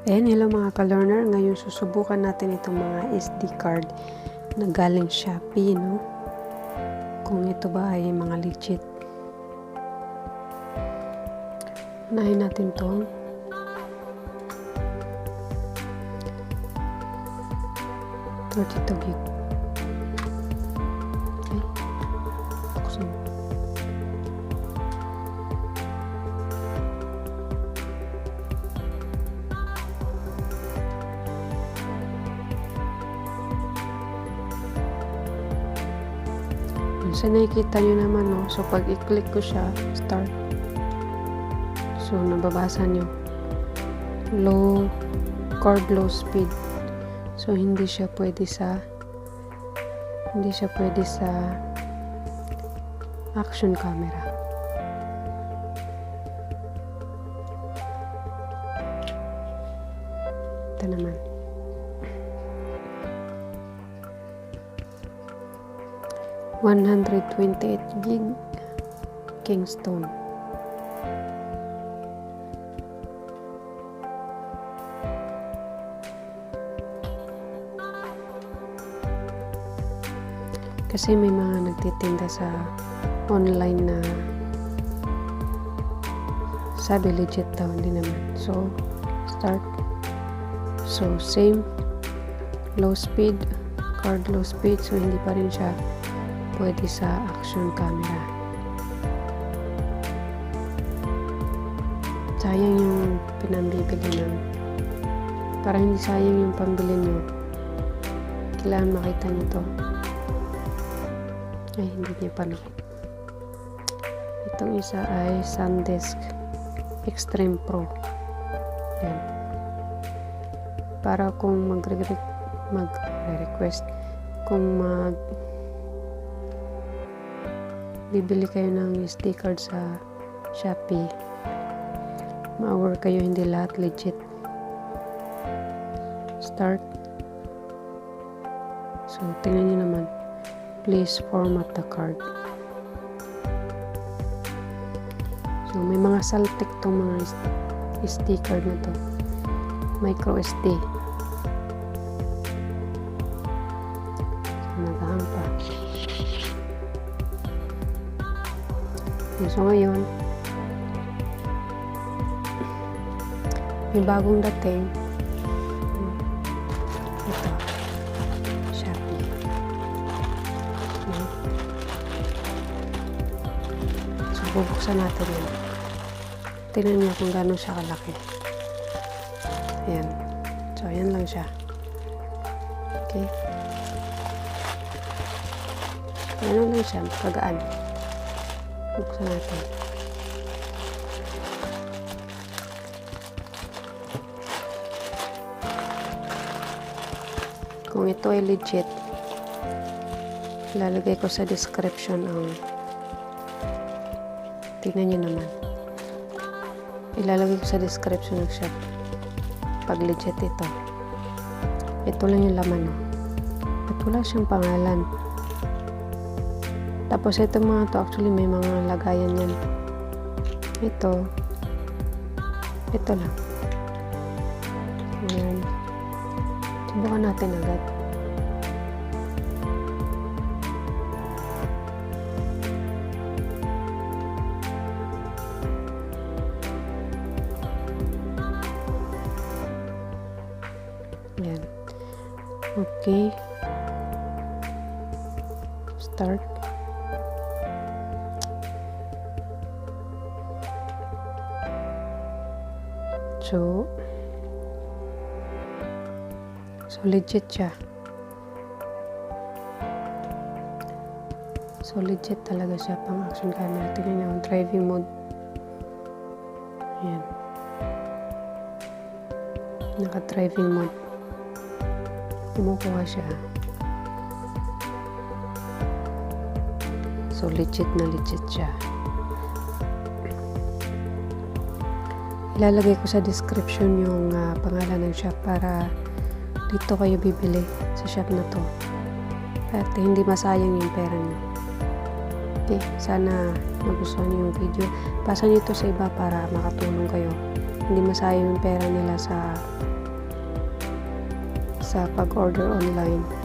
Ayan, hello mga ka-learner. Ngayon susubukan natin itong mga SD card na galing Shopee, no? Kung ito ba ay mga legit. Unahin natin to. $32 gig. Okay. Buksan. So, nakikita nyo naman, no? So, pag i-click ko siya, start. So, nababasa nyo. Low speed. So, hindi siya pwede sa action camera. Ito naman. $128 gig Kingston. Kasi may mga nagtitinda sa online na sabi legit daw, hindi naman. So, start. So, same. Low speed. Card low speed. So, hindi pa rin siya pwede sa action camera. Sayang yung pinambibili ng para hindi sayang yung pambili nyo. Kailangan makita nyo to. Ay, hindi niya pa, no. Itong isa ay SanDisk Extreme Pro. Yan. Para kung mag-request kung bibili kayo ng SD card sa Shopee, ma-aware kayo hindi lahat legit. Start. So, tingnan nyo naman. Please format the card. So, may mga saltik tong mga SD card na to. Micro SD. So, nag-hang pa. So, ngayon, may bagong dating. Ito. Shopee. So, bubuksan natin yun. Tingnan niyo kung gano'n siya kalaki. Ayan. So, ayan lang siya. Okay. Gano'n lang siya. Kagaan. Buksan natin. Kung ito ay legit, ilalagay ko sa description ang tignan nyo naman. Ilalagay ko sa description ng shop pag legit ito. Ito lang yung laman, no? At wala siyang pangalan. Tapos ito mga to, actually may mga lagayan yan. Ito lang. Ayan. Subukan natin agad. Ayan. Okay. Start. So legit siya. So legit talaga siya pang action camera. Tingnan niyo yung driving mode. Ayan. Naka-driving mode. Kumukuha siya. So legit na legit siya. Ilalagay ko sa description yung pangalan ng shop para dito kayo bibili sa shop na to. At hindi masayang yung pera niyo. Okay, sana nagustuhan niyo yung video. Pasa niyo ito sa iba para makatulong kayo. Hindi masayang yung pera nila sa sa pag-order online.